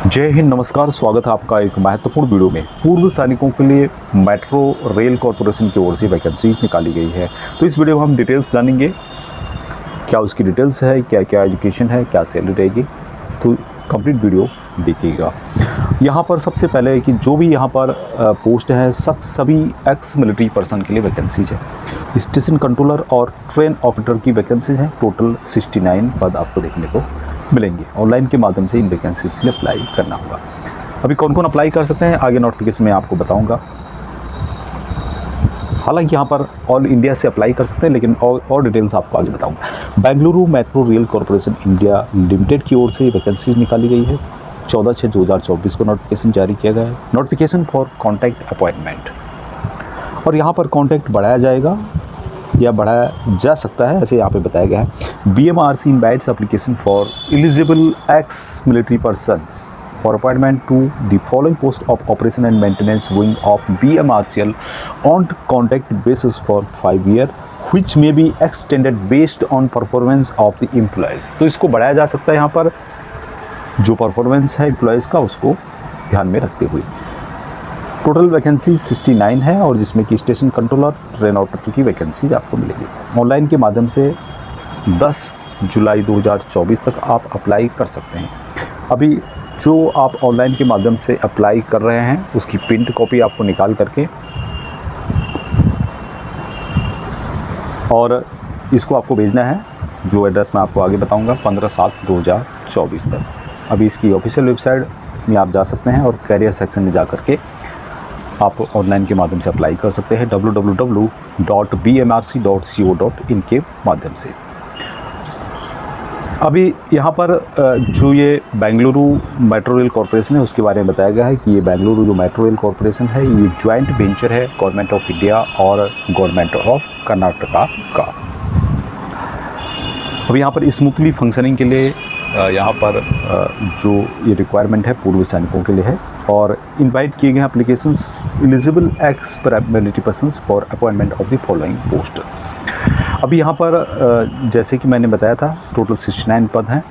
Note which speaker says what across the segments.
Speaker 1: जय हिंद, नमस्कार। स्वागत है आपका एक महत्वपूर्ण वीडियो में। पूर्व सैनिकों के लिए मेट्रो रेल कॉरपोरेशन की ओर से वैकेंसी निकाली गई है। तो इस वीडियो में हम डिटेल्स जानेंगे, क्या उसकी डिटेल्स है, क्या क्या एजुकेशन है, क्या सैलरी रहेगी। तो कंप्लीट वीडियो देखिएगा। यहाँ पर सबसे पहले कि जो भी यहाँ पर पोस्ट है सभी एक्स मिलिट्री पर्सन के लिए वैकेंसीज है। स्टेशन कंट्रोलर और ट्रेन ऑपरेटर की वैकेंसीज हैं। टोटल 69 पद आपको देखने को मिलेंगे। ऑनलाइन के माध्यम से इन वैकेंसीज के लिए अप्लाई करना होगा। अभी कौन कौन अप्लाई कर सकते हैं आगे नोटिफिकेशन में आपको बताऊंगा। हालांकि यहाँ पर ऑल इंडिया से अप्लाई कर सकते हैं, लेकिन और डिटेल्स आपको आगे बताऊंगा। Bengaluru metro rail corporation India limited की ओर से वैकेंसी निकाली गई है। 14/6/2024 को नोटिफिकेशन जारी किया गया है। नोटिफिकेशन फॉर कॉन्टैक्ट अपॉइंटमेंट, और यहाँ पर कॉन्टैक्ट बढ़ाया जाएगा या बढ़ाया जा सकता है, ऐसे यहाँ पे बताया गया है। BMRC invites application for eligible ex military persons for appointment to the following post of operation and maintenance wing of BMRCL on contact basis for 5 years which may be extended based on performance of the employees। तो इसको बढ़ाया जा सकता है यहाँ पर, जो performance है एम्प्लॉयज़ का उसको ध्यान में रखते हुए। टोटल वैकेंसी 69 है, और जिसमें कि स्टेशन कंट्रोलर, ट्रेन ऑपरेटर की वैकेंसीज आपको मिलेगी। ऑनलाइन के माध्यम से 10 जुलाई 2024 तक आप अप्लाई कर सकते हैं। अभी जो आप ऑनलाइन के माध्यम से अप्लाई कर रहे हैं उसकी प्रिंट कॉपी आपको निकाल करके और इसको आपको भेजना है, जो एड्रेस मैं आपको आगे बताऊंगा, 15/7/2024 तक। अभी इसकी ऑफिशियल वेबसाइट में आप जा सकते हैं और कैरियर सेक्शन में जा करके आप ऑनलाइन के माध्यम से अप्लाई कर सकते हैं www.bmrc.co.in के माध्यम से। अभी यहाँ पर जो ये बेंगलुरु मेट्रो रेल कॉरपोरेशन है उसके बारे में बताया गया है कि ये बेंगलुरु जो मेट्रो रेल कॉरपोरेशन है ये ज्वाइंट वेंचर है गवर्नमेंट ऑफ इंडिया और गवर्नमेंट ऑफ कर्नाटका का। अभी यहाँ पर स्मूथली फंक्शनिंग के लिए यहाँ पर जो ये रिक्वायरमेंट है पूर्व सैनिकों के लिए है, और इनवाइट किए गए applications eligible ex military persons for appointment of the following post. अभी यहाँ पर जैसे कि मैंने बताया था टोटल 69 पद हैं।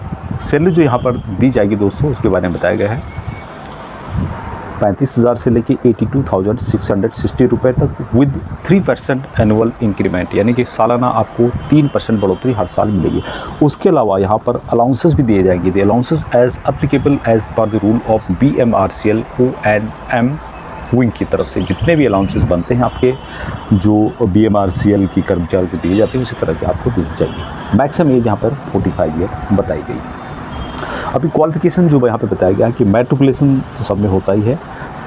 Speaker 1: सैलरी जो यहाँ पर दी जाएगी दोस्तों उसके बारे में बताया गया है 35,000 से लेके 82,660 रुपये तक विद 3% एनुअल इंक्रीमेंट, यानी कि सालाना आपको 3% बढ़ोतरी हर साल मिलेगी। उसके अलावा यहाँ पर अलाउंसेस भी दिए जाएंगे। The allowances as applicable as per the rule of BMRCL O&M wing की तरफ से जितने भी अलाउंसेस बनते हैं आपके जो BMRCL की कर्मचारी को दिए जाते हैं उसी तरह के आपको दिए जाएंगे। मैक्सिमम एज यहाँ पर 45 ईयर बताई गई। अभी क्वालिफिकेशन जो यहाँ पे बताया गया है कि मैट्रिकुलेशन तो सब में होता ही है।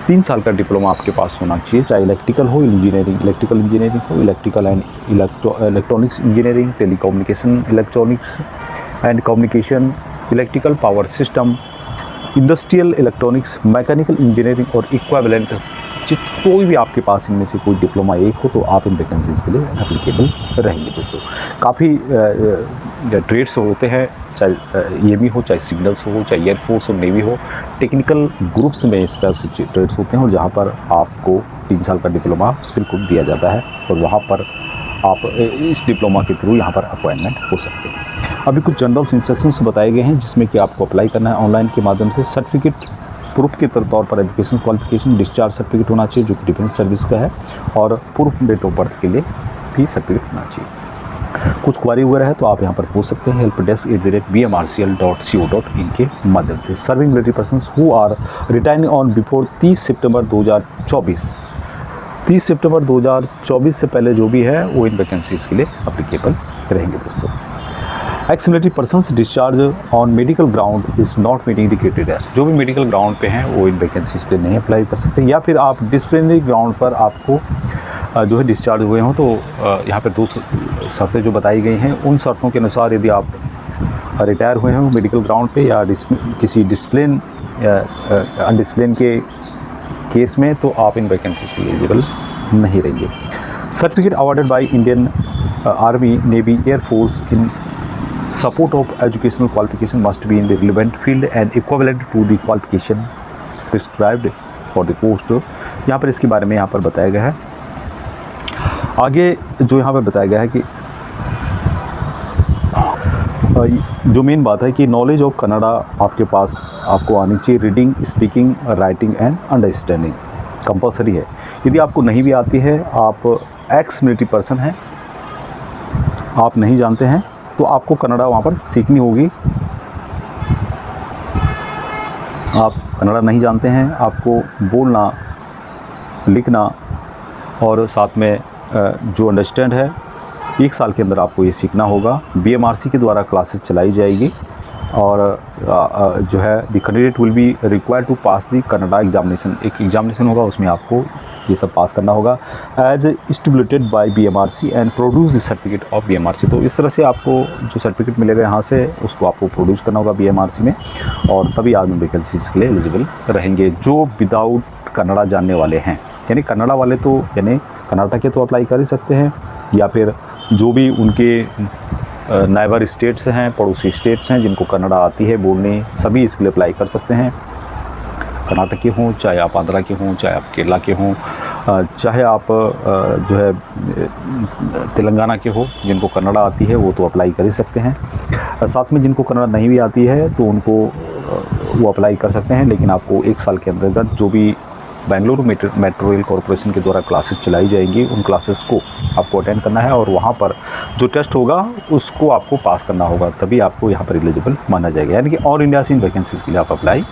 Speaker 1: 3 साल का डिप्लोमा आपके पास होना चाहिए, चाहे इलेक्ट्रिकल हो, इलेक्ट्रिकल इंजीनियरिंग हो, electrical and electronics engineering, telecommunication, electronics and communication, electrical power system, industrial electronics, mechanical engineering और इक्विवेलेंट। कोई भी आपके पास इनमें से कोई डिप्लोमा एक हो तो आप इन वैकेंसीज़ के लिए एप्लीकेबल रहेंगे दोस्तों। काफ़ी ट्रेड्स होते हैं, चाहे ये भी हो, चाहे सिग्नल्स हो, चाहे एयरफोर्स हो, नेवी हो, टेक्निकल ग्रुप्स में इस तरह से ट्रेड्स होते हैं, और जहाँ पर आपको 3 साल का डिप्लोमा बिल्कुल दिया जाता है, और वहाँ पर आप इस डिप्लोमा के थ्रू यहाँ पर अपॉइंटमेंट हो सकते हैं। अभी कुछ जनरल इंस्ट्रक्शंस बताए गए हैं जिसमें कि आपको अप्लाई करना है ऑनलाइन के माध्यम से। सर्टिफिकेट प्रूफ के तौर पर एजुकेशन क्वालिफिकेशन डिस्चार्ज सर्टिफिकेट होना चाहिए जो कि डिफेंस सर्विस का है, और प्रूफ डेट ऑफ बर्थ के लिए भी सर्टिफिकेट होना चाहिए। कुछ क्वारी वगैरह है तो आप यहाँ पर पूछ सकते हैं helpdesk@bmrcl.co.in के माध्यम से। Serving military persons who are retired on before 30 सितंबर 2024, 30 सितंबर 2024 से पहले जो भी है वो इन वैकेंसीज़ के लिए अप्लीकेबल रहेंगे दोस्तों। Ex military persons discharge on medical ground is not meeting the criteria, जो भी मेडिकल ग्राउंड पे हैं वो इन वैकेंसीज़ पे नहीं अप्लाई कर सकते, या फिर आप डिसिप्लिनरी ग्राउंड पर आपको जो है डिस्चार्ज हुए हों तो यहाँ पे 2 शर्तें जो बताई गई हैं उन शर्तों के अनुसार यदि आप रिटायर हुए हों मेडिकल ग्राउंड पे या किसी डिसिप्लिन अनडिसिप्लिन के केस में, तो आप इन वैकेंसीज़ के लिए एलिजिबल नहीं रहेंगे। Certificate awarded by Indian army, navy, air force in support of educational qualification must be in the relevant field and equivalent to the qualification prescribed for the post। यहाँ पर इसके बारे में यहाँ पर बताया गया है। आगे जो यहाँ पर बताया गया है कि जो मेन बात है कि नॉलेज ऑफ कन्नड़ा आपके पास आपको आनी चाहिए। Reading, speaking, writing and understanding compulsory है। यदि आपको नहीं भी आती है, आप एक्स मिलिट्री पर्सन हैं, आप नहीं जानते हैं, तो आपको कन्नड़ा वहाँ पर सीखनी होगी। आप कन्नड़ा नहीं जानते हैं, आपको बोलना, लिखना और साथ में जो अंडरस्टैंड है, 1 साल के अंदर आपको ये सीखना होगा। BMRC के द्वारा क्लासेस चलाई जाएगी और जो है the candidate will be required to pass the Kannada examination. एक एग्जामिनेशन होगा, उसमें आपको ये सब पास करना होगा as stipulated by BMRC and produce the certificate of BMRC। तो इस तरह से आपको जो सर्टिफिकेट मिलेगा यहाँ से, उसको आपको प्रोड्यूस करना होगा BMRC में, और तभी आर्मी वैकेंसीज के लिए एलिजिबल रहेंगे। जो विदाउट कन्नड़ा जानने वाले हैं, यानी कन्नड़ा वाले तो यानी कर्नाटक के तो अप्लाई कर ही सकते हैं, या फिर जो भी उनके नाइबर स्टेट्स हैं, पड़ोसी स्टेट्स हैं जिनको कन्नड़ा आती है बोलने, सभी इसके लिए अप्लाई कर सकते हैं। कर्नाटक के हों, चाहे आप आंध्रा के हों, चाहे आप केरला के हों, चाहे आप जो है तेलंगाना के हो, जिनको कन्नड़ा आती है वो तो अप्लाई कर ही सकते हैं। साथ में जिनको कन्नड़ा नहीं भी आती है तो उनको वो अप्लाई कर सकते हैं, लेकिन आपको 1 साल के अंतर्गत जो भी बेंगलुरु मेट्रो रेल कॉरपोरेशन के द्वारा क्लासेस चलाई जाएंगी, उन क्लासेस को आपको अटेंड करना है, और वहाँ पर जो टेस्ट होगा उसको आपको पास करना होगा, तभी आपको यहाँ पर एलिजिबल माना जाएगा। यानी कि ऑल इंडिया से इन वैकेंसीज़ के लिए आप अप्लाई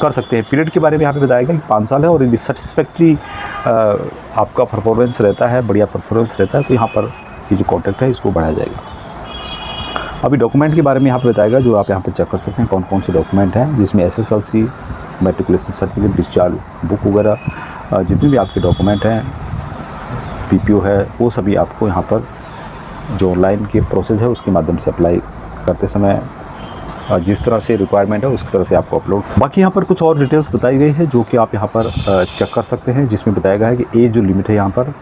Speaker 1: कर सकते हैं। पीरियड के बारे में यहाँ पे बताया गया कि 5 साल है, और यदि सेटिस्फैक्ट्री आपका परफॉर्मेंस रहता है, बढ़िया परफॉर्मेंस रहता है, तो यहाँ पर ये जो कॉन्ट्रैक्ट है इसको बढ़ाया जाएगा। अभी डॉक्यूमेंट के बारे में यहाँ पे बताएगा, जो आप यहाँ पे चेक कर सकते हैं कौन कौन से डॉक्यूमेंट हैं, जिसमें SSLC, matriculation certificate, discharge book वगैरह जितने भी आपके डॉक्यूमेंट हैं, PPO है, वो सभी आपको यहाँ पर जो ऑनलाइन के प्रोसेस है उसके माध्यम से अप्लाई करते समय जिस तरह से रिक्वायरमेंट है उस तरह से आपको अपलोड। बाकी यहाँ पर कुछ और डिटेल्स बताई गई है जो कि आप यहाँ पर चेक कर सकते हैं, जिसमें बताया गया है कि एज जो लिमिट है यहाँ पर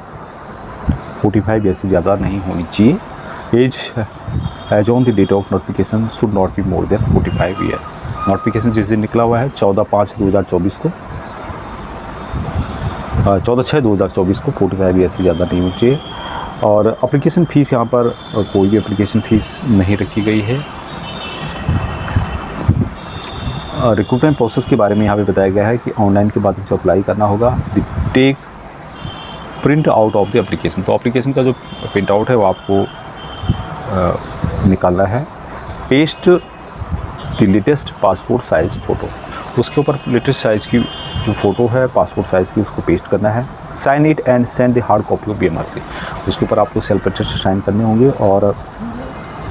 Speaker 1: 45 ईयर से ज़्यादा नहीं होनी चाहिए। Age age on the date of notification should not be more than 45 year. Notification जिस दिन निकला हुआ है 14/5/2024 को, 14/6/2024 को 45 ईयर से ज़्यादा नहीं होनी चाहिए। और एप्लीकेशन फ़ीस यहाँ पर कोई भी एप्लीकेशन फ़ीस नहीं रखी गई है। रिक्रूटमेंट प्रोसेस के बारे में यहाँ पे बताया गया है कि ऑनलाइन के माध्यम से अप्लाई करना होगा। Take print out of the application, तो एप्लीकेशन का जो प्रिंट आउट है वो आपको निकालना है। Paste the latest passport size photo, उसके ऊपर लेटेस्ट साइज़ की जो फ़ोटो है पासपोर्ट साइज़ की उसको पेस्ट करना है। Sign it and send the hard copy of BMRC, उसके ऊपर आपको सेल्फ अटेस्टेड साइन करने होंगे और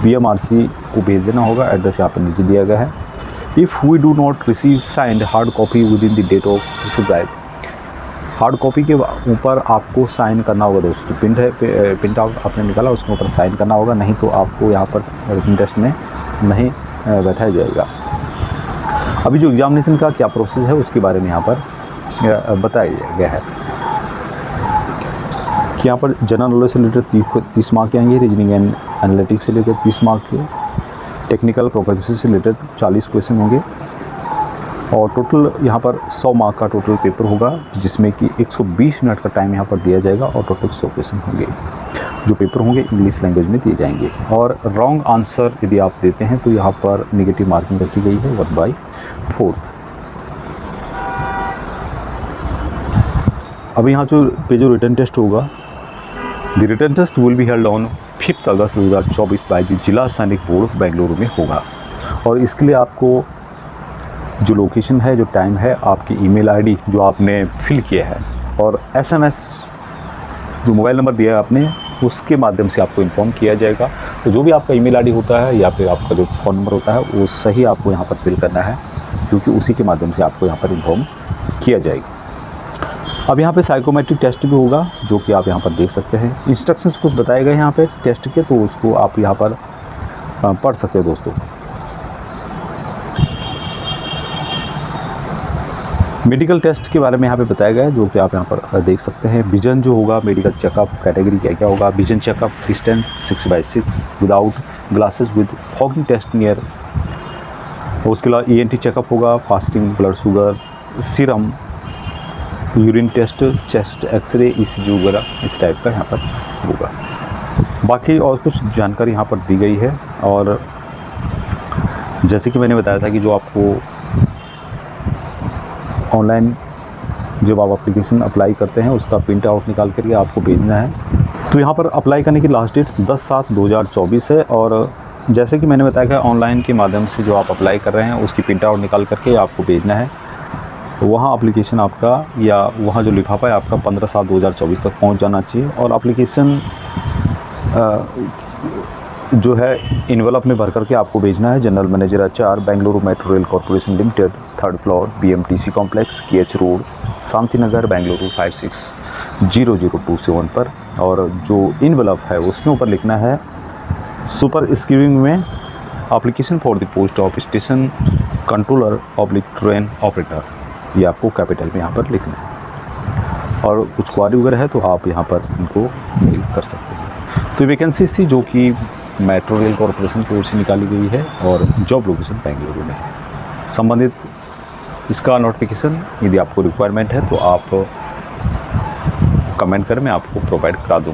Speaker 1: BMRC को भेज देना होगा। एड्रेस यहाँ पर नीचे दिया गया है। If we do not receive signed hard copy within the date of prescribe, hard copy के ऊपर आपको साइन करना होगा दोस्तों। प्रिंट आउट आपने निकाला, उसके ऊपर साइन करना होगा, नहीं तो आपको यहाँ पर रिटन टेस्ट में नहीं बैठाया जाएगा। अभी जो एग्जामिनेशन का क्या प्रोसेस है उसके बारे में यहाँ पर बताया गया है कि यहाँ पर जनरल नॉलेज से रिलेटेड 30 मार्क के आएंगे, रीजनिंग एंड एनालिटिक्स से लेकर 30 मार्क के, टेक्निकल प्रोफेशन से रिलेटेड 40 क्वेश्चन होंगे, और टोटल यहाँ पर 100 मार्क का टोटल पेपर होगा, जिसमें कि 120 मिनट का टाइम यहाँ पर दिया जाएगा, और टोटल 100 क्वेश्चन होंगे। जो पेपर होंगे इंग्लिश लैंग्वेज में दिए जाएंगे, और रॉन्ग आंसर यदि आप देते हैं तो यहाँ पर नेगेटिव मार्किंग रखी गई है 1/4। अभी यहाँ जो रिटर्न टेस्ट होगा, the return test will be held on 5 August 2024 by the Zila Sainik board Bengaluru में होगा। और इसके लिए आपको जो लोकेशन है, जो टाइम है, आपकी ईमेल आईडी जो आपने फिल किया है, और SMS जो मोबाइल नंबर दिया है आपने, उसके माध्यम से आपको इन्फॉर्म किया जाएगा। तो जो भी आपका ईमेल आईडी होता है या फिर आपका जो फ़ोन नंबर होता है वो सही आपको यहाँ पर फिल करना है, क्योंकि उसी के माध्यम से आपको यहाँ पर इन्फॉर्म किया जाएगा। अब यहाँ पे साइकोमेट्रिक टेस्ट भी होगा, जो कि आप यहाँ पर देख सकते हैं। इंस्ट्रक्शंस कुछ बताए गए यहाँ पे टेस्ट के, तो उसको आप यहाँ पर पढ़ सकते हैं दोस्तों। मेडिकल टेस्ट के बारे में यहाँ पे बताया गया है, जो कि आप यहाँ पर देख सकते हैं। विजन जो होगा, मेडिकल चेकअप कैटेगरी क्या क्या होगा। Vision checkup distance 6/6 without glasses with fogging test near. उसके अलावा ENT चेकअप होगा, fasting, blood sugar, serum, urine test, chest x-ray, ECG वगैरह इस टाइप का यहाँ पर होगा। बाकी और कुछ जानकारी यहाँ पर दी गई है, और जैसे कि मैंने बताया था कि जो आपको ऑनलाइन जब आप एप्लीकेशन अप्लाई करते हैं उसका प्रिंट आउट निकाल करके आपको भेजना है। तो यहाँ पर अप्लाई करने की लास्ट डेट 10/7/2024 है। और जैसे कि मैंने बताया कि ऑनलाइन के माध्यम से जो आप अप्लाई कर रहे हैं उसकी प्रिंट आउट निकाल करके आपको भेजना है। वहाँ एप्लीकेशन आपका या वहाँ जो लिफाफा है आपका 15/7/2024 तक पहुँच जाना चाहिए। और एप्लीकेशन जो है इन्वेलप में भर करके आपको भेजना है। General manager HR, Bengaluru metro rail corporation limited, 3rd floor, BMTC complex, KH road, Shanti Nagar, Bengaluru 560027 पर। और जो इन्वेलप है उसके ऊपर लिखना है सुपर स्क्रीनिंग में application for the post of station controller / train operator, ये आपको कैपिटल में यहाँ पर लिखना है। और कुछ क्वारी वगैरह है तो आप यहाँ पर इनको मेल कर सकते हैं। तो वैकेंसी थी जो कि मेट्रो रेल कॉरपोरेशन की ओर से निकाली गई है और जॉब लोकेशन बेंगलुरु में है। संबंधित इसका नोटिफिकेशन यदि आपको रिक्वायरमेंट है तो आप कमेंट करें, मैं आपको प्रोवाइड करा दूँगा।